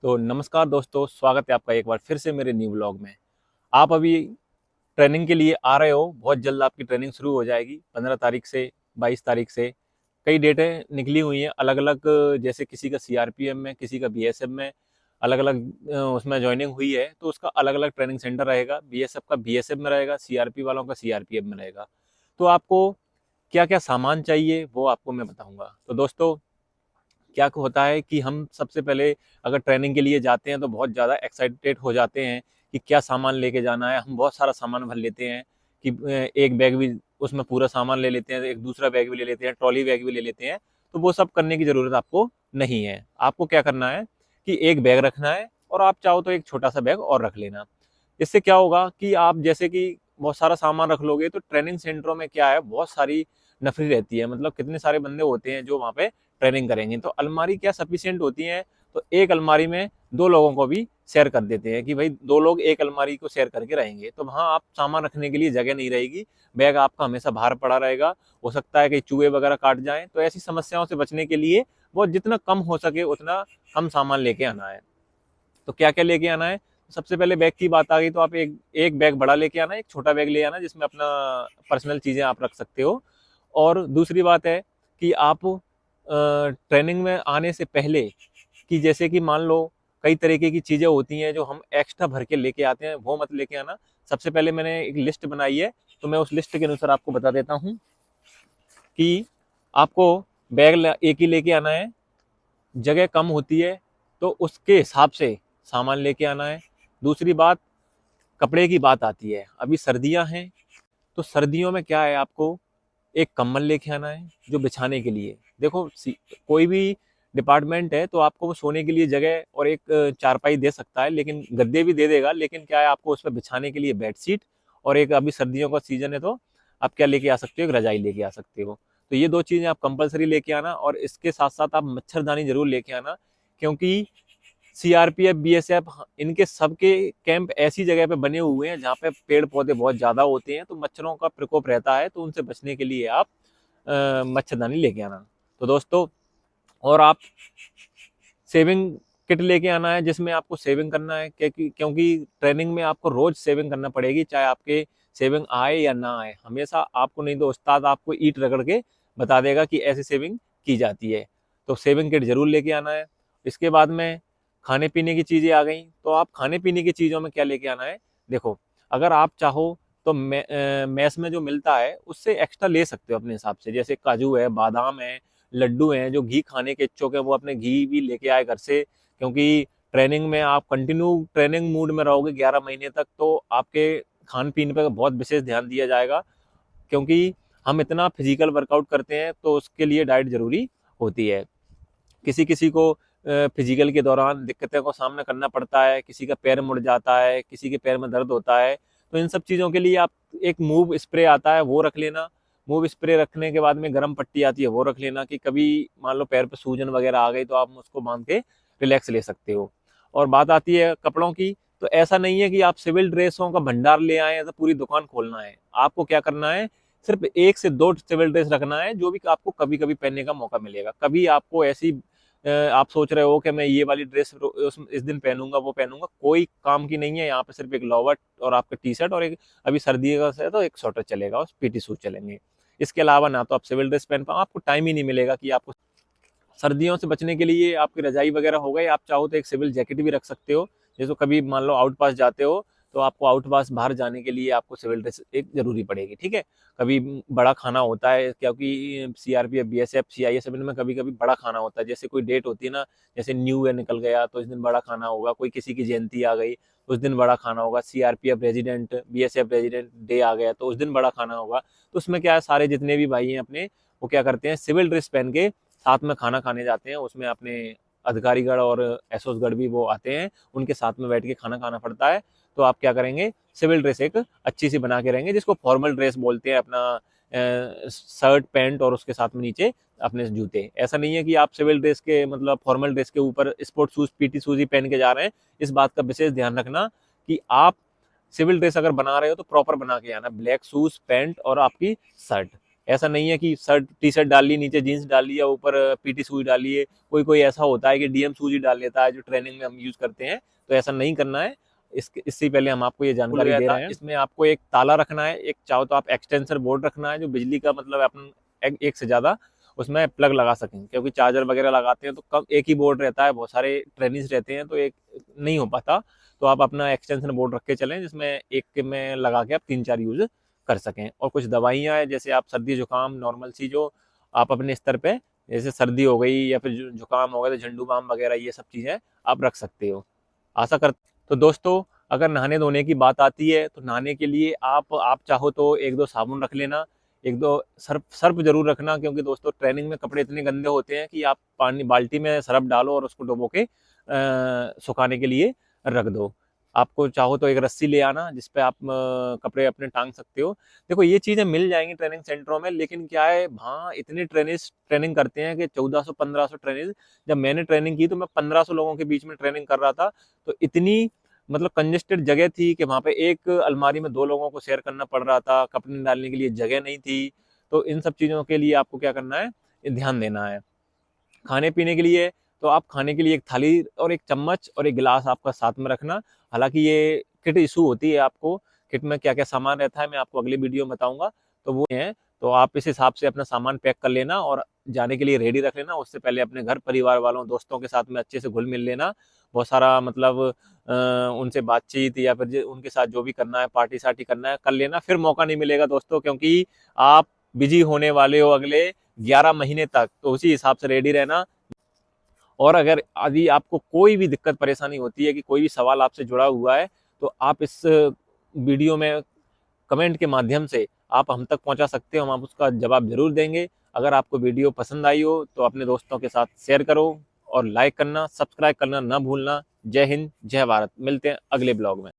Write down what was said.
तो नमस्कार दोस्तों, स्वागत है आपका एक बार फिर से मेरे न्यू व्लॉग में। आप अभी ट्रेनिंग के लिए आ रहे हो, बहुत जल्द आपकी ट्रेनिंग शुरू हो जाएगी। 15 तारीख से 22 तारीख से कई डेटें निकली हुई हैं अलग अलग। जैसे किसी का सीआरपीएफ में, किसी का बीएसएफ में, अलग अलग उसमें ज्वाइनिंग हुई है, तो उसका अलग अलग ट्रेनिंग सेंटर रहेगा। बीएसएफ का बीएसएफ में रहेगा, सीआरपी वालों का सीआरपीएफ में रहेगा। तो आपको क्या क्या सामान चाहिए वो आपको मैं बताऊंगा। तो दोस्तों, क्या होता है कि हम सबसे पहले अगर ट्रेनिंग के लिए जाते हैं तो बहुत ज़्यादा एक्साइटेड हो जाते हैं कि क्या सामान लेके जाना है। हम बहुत सारा सामान भर लेते हैं कि एक बैग भी उसमें पूरा सामान ले लेते हैं, एक दूसरा बैग भी ले लेते हैं, ट्रॉली बैग भी ले लेते हैं। तो वो सब करने की ज़रूरत आपको नहीं है। आपको क्या करना है कि एक बैग रखना है, और आप चाहो तो एक छोटा सा बैग और रख लेना। इससे क्या होगा कि आप जैसे कि बहुत सारा सामान रख लोगे तो ट्रेनिंग सेंटरों में क्या है, बहुत सारी नफरी रहती है। मतलब कितने सारे बंदे होते हैं जो वहाँ पे ट्रेनिंग करेंगे, तो अलमारी क्या सफिशियंट होती है। तो एक अलमारी में दो लोगों को भी शेयर कर देते हैं कि भाई दो लोग एक अलमारी को शेयर करके रहेंगे, तो वहाँ आप सामान रखने के लिए जगह नहीं रहेगी। बैग आपका हमेशा बाहर पड़ा रहेगा। हो सकता है कि चूहे वगैरह काट जाएं, तो ऐसी समस्याओं से बचने के लिए वो जितना कम हो सके उतना कम सामान लेके आना है। तो क्या क्या लेके आना है? सबसे पहले बैग की बात आ गई, तो आप एक एक बैग बड़ा लेके आना, एक छोटा बैग ले आना जिसमें अपना पर्सनल चीज़ें आप रख सकते हो। और दूसरी बात है कि आप ट्रेनिंग में आने से पहले, कि जैसे कि मान लो कई तरीके की चीज़ें होती हैं जो हम एक्स्ट्रा भर के लेके आते हैं, वो मत लेके आना। सबसे पहले मैंने एक लिस्ट बनाई है, तो मैं उस लिस्ट के अनुसार आपको बता देता हूँ कि आपको बैग एक ही लेके आना है। जगह कम होती है तो उसके हिसाब से सामान लेके आना है। दूसरी बात, कपड़े की बात आती है। अभी सर्दियां हैं, तो सर्दियों में क्या है, आपको एक कंबल लेके आना है जो बिछाने के लिए। देखो कोई भी डिपार्टमेंट है तो आपको वो सोने के लिए जगह और एक चारपाई दे सकता है, लेकिन गद्दे भी दे देगा, लेकिन क्या है, आपको उस पर बिछाने के लिए बेडशीट और एक, अभी सर्दियों का सीजन है तो आप क्या लेके आ सकते हो, एक रजाई लेके आ सकते हो। तो ये दो चीज़ें आप कंपलसरी लेके आना, और इसके साथ साथ आप मच्छरदानी जरूर लेके आना। क्योंकि सीआरपीएफ, बीएसएफ, इनके सबके कैंप ऐसी जगह पे बने हुए हैं जहाँ पे पेड़ पौधे बहुत ज़्यादा होते हैं, तो मच्छरों का प्रकोप रहता है। तो उनसे बचने के लिए आप मच्छरदानी लेके आना। तो दोस्तों, और आप सेविंग किट लेके आना है जिसमें आपको सेविंग करना है, क्योंकि ट्रेनिंग में आपको रोज सेविंग करना पड़ेगी, चाहे आपके सेविंग आए या ना आए। हमेशा आपको, नहीं तो उस्ताद आपको ईंट रगड़ के बता देगा कि ऐसे सेविंग की जाती है। तो सेविंग किट जरूर लेके आना है। इसके बाद में खाने पीने की चीज़ें आ गई, तो आप खाने पीने की चीज़ों में क्या लेके आना है? देखो, अगर आप चाहो तो मैस में जो मिलता है उससे एक्स्ट्रा ले सकते हो अपने हिसाब से। जैसे काजू है, बादाम है, लड्डू हैं। जो घी खाने के इच्छुक है वो अपने घी भी लेके आए घर से, क्योंकि ट्रेनिंग में आप कंटिन्यू ट्रेनिंग मूड में रहोगे 11 महीने तक, तो आपके खान पीन पर बहुत विशेष ध्यान दिया जाएगा। क्योंकि हम इतना फिजिकल वर्कआउट करते हैं तो उसके लिए डाइट जरूरी होती है। किसी किसी को फिजिकल के दौरान दिक्कतों का सामना करना पड़ता है, किसी का पैर मुड़ जाता है, किसी के पैर में दर्द होता है। तो इन सब चीज़ों के लिए आप, एक मूव स्प्रे आता है वो रख लेना। मूव स्प्रे रखने के बाद में गर्म पट्टी आती है वो रख लेना, कि कभी मान लो पैर पे सूजन वगैरह आ गई तो आप उसको बांध के रिलैक्स ले सकते हो। और बात आती है कपड़ों की, तो ऐसा नहीं है कि आप सिविल ड्रेसों का भंडार ले आए तो पूरी दुकान खोलना है। आपको क्या करना है, सिर्फ एक से दो सिविल ड्रेस रखना है जो भी आपको कभी कभी पहनने का मौका मिलेगा। कभी आपको ऐसी आप सोच रहे हो कि मैं ये वाली ड्रेस इस दिन पहनूंगा वो पहनूंगा, कोई काम की नहीं है। यहाँ पे सिर्फ एक लोवर और आपका टी शर्ट और एक, अभी सर्दी का है तो एक स्वेटर चलेगा और पीटी सूट चलेंगे। इसके अलावा ना तो आप सिविल ड्रेस पहन पाओ, आपको टाइम ही नहीं मिलेगा कि आपको। सर्दियों से बचने के लिए आपकी रजाई वगैरह हो गई, आप चाहो तो एक सिविल जैकेट भी रख सकते हो। जैसे कभी मान लो आउट पास जाते हो, तो आपको आउट पास बाहर जाने के लिए आपको सिविल ड्रेस एक जरूरी पड़ेगी, ठीक है। कभी बड़ा खाना होता है, क्योंकि सीआरपीएफ, बीएसएफ, सीआईएसएफ में कभी कभी बड़ा खाना होता है। जैसे कोई डेट होती है ना, जैसे न्यू ईयर निकल गया तो इस दिन बड़ा खाना होगा, कोई किसी की जयंती आ गई उस दिन बड़ा खाना होगा, CRPF resident, BSF resident day आ गया तो उस दिन बड़ा खाना होगा। तो उसमें क्या है, सारे जितने भी भाई हैं अपने, वो क्या करते हैं, सिविल ड्रेस पहन के साथ में खाना खाने जाते हैं। उसमें अपने अधिकारीगढ़ और एसोसगढ़ भी वो आते हैं, उनके साथ में बैठ के खाना खाना पड़ता है। तो आप क्या करेंगे, सिविल ड्रेस एक अच्छी सी बना के रहेंगे, जिसको फॉर्मल ड्रेस बोलते हैं। अपना शर्ट पैंट और उसके साथ में नीचे अपने जूते। ऐसा नहीं है कि आप सिविल ड्रेस के, मतलब फॉर्मल ड्रेस के ऊपर स्पोर्ट शूज, पीटी शूज ही पहन के जा रहे हैं। इस बात का विशेष ध्यान रखना कि आप सिविल ड्रेस अगर बना रहे हो तो प्रॉपर बना के आना, ब्लैक शूज, पैंट और आपकी शर्ट। ऐसा नहीं है कि शर्ट टी शर्ट डाल ली, नीचे जीन्स डाल लिया, ऊपर पीटी शूज डाल लिए। कोई कोई ऐसा होता है कि डीएम शूज ही डाल लेता है जो ट्रेनिंग में हम यूज करते हैं, तो ऐसा नहीं करना है। इससे पहले हम आपको ये जानकारी दे रहे हैं। इसमें आपको एक ताला रखना है, एक चाहो तो आप एक्सटेंसर बोर्ड रखना है जो बिजली का मतलब अपन एक से ज़्यादा उसमें प्लग लगा सकें, क्योंकि चार्जर वगैरह लगाते हैं तो कम एक ही बोर्ड रहता है, बहुत सारे ट्रेनिंग्स रहते हैं तो एक नहीं हो पाता। तो आप अपना एक्सटेंशन बोर्ड रख के चलें जिसमें एक में लगा के आप 3-4 यूज कर सकें। और कुछ दवाइयाँ हैं, जैसे आप सर्दी जुकाम नॉर्मल सी जो आप अपने स्तर पे, जैसे सर्दी हो गई या फिर जुकाम हो गया तो झंडू बाम वगैरह ये सब चीज़ें आप रख सकते हो। आशा कर तो दोस्तों, अगर नहाने धोने की बात आती है तो नहाने के लिए आप चाहो तो 1-2 साबुन रख लेना, 1-2 सर्फ जरूर रखना, क्योंकि दोस्तों ट्रेनिंग में कपड़े इतने गंदे होते हैं कि आप पानी बाल्टी में सर्फ डालो और उसको डुबो के सुखाने के लिए रख दो। आपको चाहो तो एक रस्सी ले आना जिस पे आप कपड़े अपने टांग सकते हो। देखो ये चीज़ें मिल जाएंगी ट्रेनिंग सेंटरों में, लेकिन क्या है वहाँ इतने ट्रेनिंग करते हैं कि 1400-1500 ट्रेनिंग। जब मैंने ट्रेनिंग की तो मैं 1500 लोगों के बीच में ट्रेनिंग कर रहा था, तो इतनी मतलब कंजेस्टेड जगह थी कि वहाँ पे एक अलमारी में 2 लोगों को शेयर करना पड़ रहा था, कपड़े डालने के लिए जगह नहीं थी। तो इन सब चीज़ों के लिए आपको क्या करना है, ध्यान देना है। खाने पीने के लिए तो आप खाने के लिए एक थाली और एक चम्मच और एक गिलास आपका साथ में रखना। हालांकि ये किट इशू होती है, आपको किट में क्या क्या सामान रहता है मैं आपको अगली वीडियो में बताऊंगा, तो वो है। तो आप इस हिसाब से अपना सामान पैक कर लेना और जाने के लिए रेडी रख लेना। उससे पहले अपने घर परिवार वालों दोस्तों के साथ में अच्छे से घुल मिल लेना, बहुत सारा मतलब उनसे बातचीत या फिर उनके साथ जो भी करना है पार्टी सार्टी करना है कर लेना, फिर मौका नहीं मिलेगा दोस्तों, क्योंकि आप बिजी होने वाले हो अगले 11 महीने तक। तो उसी हिसाब से रेडी रहना। और अगर यदि आपको कोई भी दिक्कत परेशानी होती है कि कोई भी सवाल आपसे जुड़ा हुआ है, तो आप इस वीडियो में कमेंट के माध्यम से आप हम तक पहुंचा सकते हो, हम आप उसका जवाब जरूर देंगे। अगर आपको वीडियो पसंद आई हो तो अपने दोस्तों के साथ शेयर करो और लाइक करना, सब्सक्राइब करना ना भूलना। जय हिंद, जय भारत। मिलते हैं अगले ब्लॉग में।